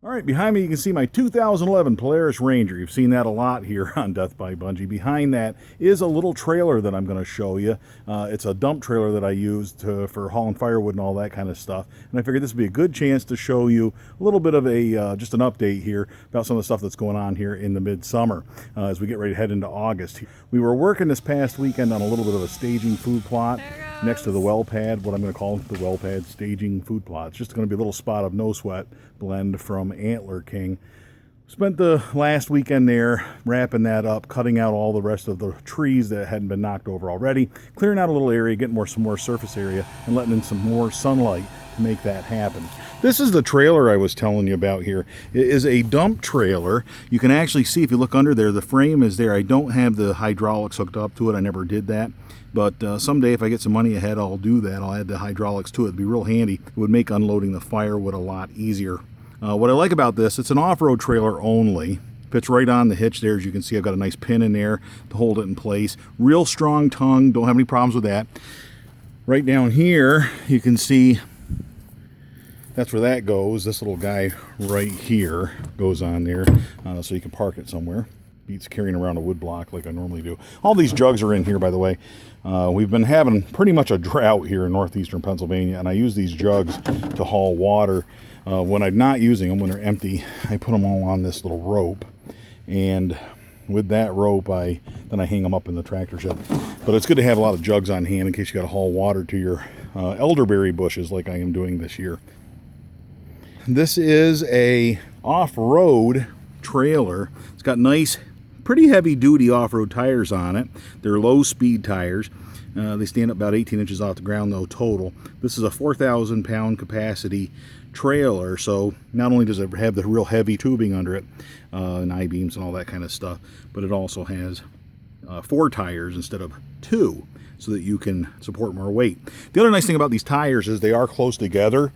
All right, behind me you can see my 2011 Polaris Ranger. You've seen that a lot here on Death by Bungie. Behind that is a little trailer that I'm going to show you. It's a dump trailer that I used for hauling firewood and all that kind of stuff. And I figured this would be a good chance to show you a little bit of a just an update here about some of the stuff that's going on here in the midsummer as we get ready to head into August. We were working this past weekend on a little bit of a staging food plot next to the well pad, what I'm going to call the well pad staging food plot. It's just going to be a little spot of no sweat blend from Antler King. Spent the last weekend there wrapping that up, cutting out all the rest of the trees that hadn't been knocked over already, clearing out a little area, getting some more surface area, and letting in some more sunlight to make that happen. This is the trailer I was telling you about here. It is a dump trailer. You can actually see, if you look under there, the frame is there. I don't have the hydraulics hooked up to it. I never did that. But someday, if I get some money ahead, I'll do that. I'll add the hydraulics to it. It'd be real handy. It would make unloading the firewood a lot easier. What I like about this, it's an off-road trailer only. Fits right on the hitch there. As you can see, I've got a nice pin in there to hold it in place. Real strong tongue. Don't have any problems with that. Right down here, you can see that's where that goes. This little guy right here goes on there, so you can park it somewhere. Beats carrying around a wood block like I normally do. All these jugs are in here, by the way. We've been having pretty much a drought here in northeastern Pennsylvania, and I use these jugs to haul water. When I'm not using them, when they're empty, I put them all on this little rope, and with that rope, then I hang them up in the tractor shed. But it's good to have a lot of jugs on hand in case you got to haul water to your elderberry bushes like I am doing this year. This is a off-road trailer. It's got nice, pretty heavy-duty off-road tires on it. They're low-speed tires. They stand up about 18 inches off the ground, though, total. This is a 4,000-pound capacity trailer, so not only does it have the real heavy tubing under it, and I-beams and all that kind of stuff, but it also has 4 tires instead of 2, so that you can support more weight. The other nice thing about these tires is they are close together,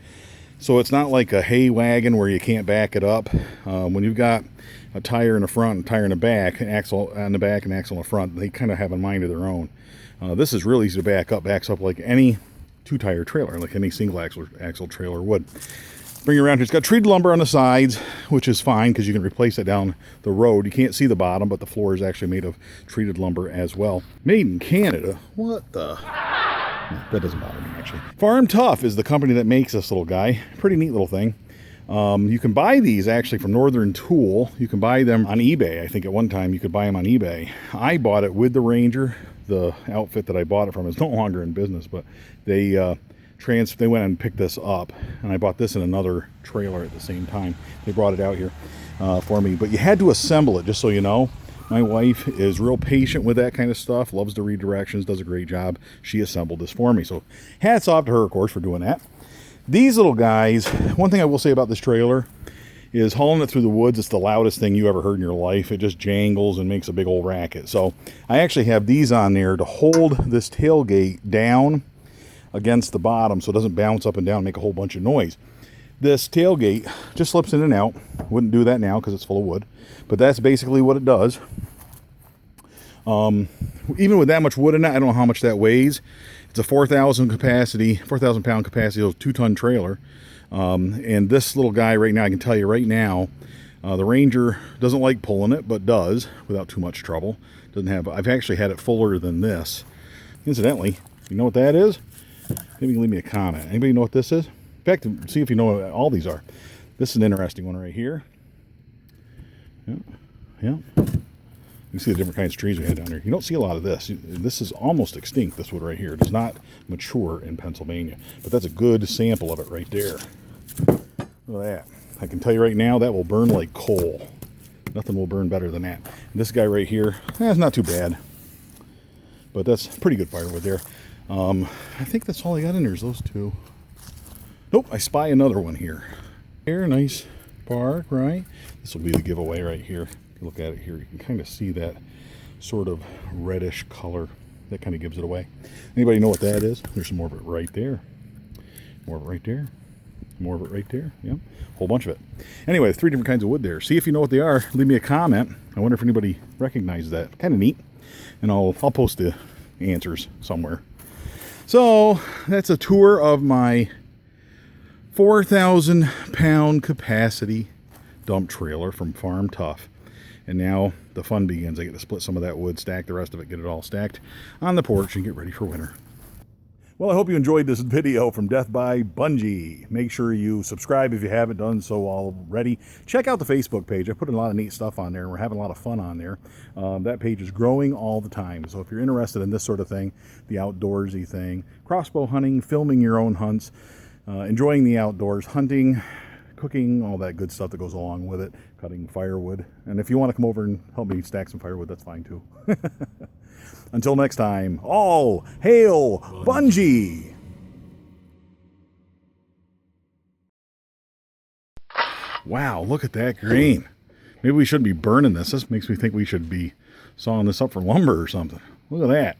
so it's not like a hay wagon where you can't back it up. When you've got a tire in the front and a tire in the back, an axle on the back and axle in the front, they kind of have a mind of their own. This is really easy to back up. Backs up like any 2-tire trailer, like any single axle trailer would. Bring it around here. It's got treated lumber on the sides, which is fine because you can replace it down the road. You can't see the bottom, but the floor is actually made of treated lumber as well. Made in Canada. What the? That doesn't bother me, actually. Farm Tuff is the company that makes this little guy. Pretty neat little thing. You can buy these actually from Northern Tool. You can buy them on eBay. I think at one time you could buy them on eBay. I bought it with the Ranger. The outfit that I bought it from is no longer in business, but they went and picked this up, and I bought this in another trailer at the same time. They brought it out here for me, but you had to assemble it, just so you know. My wife is real patient with that kind of stuff, loves to read directions, does a great job. She assembled this for me, so hats off to her, of course, for doing that. These little guys, one thing I will say about this trailer is hauling it through the woods, it's the loudest thing you ever heard in your life. It just jangles and makes a big old racket. So I actually have these on there to hold this tailgate down against the bottom so it doesn't bounce up and down and make a whole bunch of noise. This tailgate just slips in and out. Wouldn't do that now because it's full of wood, but that's basically what it does. Even with that much wood in it, I don't know how much that weighs. It's a 4,000 pound capacity, 2-ton trailer. And this little guy right now, I can tell you right now, the Ranger doesn't like pulling it, but does without too much trouble. I've actually had it fuller than this. Incidentally, you know what that is? Maybe you can leave me a comment. Anybody know what this is? In fact, see if you know what all these are. This is an interesting one right here. Yeah. You can see the different kinds of trees we had down there. You don't see a lot of this. This is almost extinct, this wood right here. It does not mature in Pennsylvania. But that's a good sample of it right there. Look at that. I can tell you right now, that will burn like coal. Nothing will burn better than that. And this guy right here, it's not too bad. But that's pretty good firewood there. I think that's all I got in there is those 2. Nope, I spy another one here. Here, nice bark, right? This will be the giveaway right here. Look at it here, you can kind of see that sort of reddish color. That kind of gives it away. Anybody know what that is? There's some more of it right there. More of it right there. More of it right there. Yep, a whole bunch of it. Anyway, 3 different kinds of wood there. See if you know what they are. Leave me a comment. I wonder if anybody recognizes that. Kind of neat. And I'll post the answers somewhere. So that's a tour of my 4,000 pound capacity dump trailer from Farm Tuff. And now the fun begins. I get to split some of that wood, stack the rest of it, get it all stacked on the porch, and get ready for winter. Well, I hope you enjoyed this video from Death by Bunjie. Make sure you subscribe if you haven't done so already. Check out the Facebook page. I put a lot of neat stuff on there, and we're having a lot of fun on there. That page is growing all the time. So if you're interested in this sort of thing, the outdoorsy thing, crossbow hunting, filming your own hunts, enjoying the outdoors, hunting, cooking, all that good stuff that goes along with it, cutting firewood. And if you want to come over and help me stack some firewood, that's fine too. Until next time, all hail Bunjie! Wow, look at that green. Maybe we shouldn't be burning this. This makes me think we should be sawing this up for lumber or something. Look at that.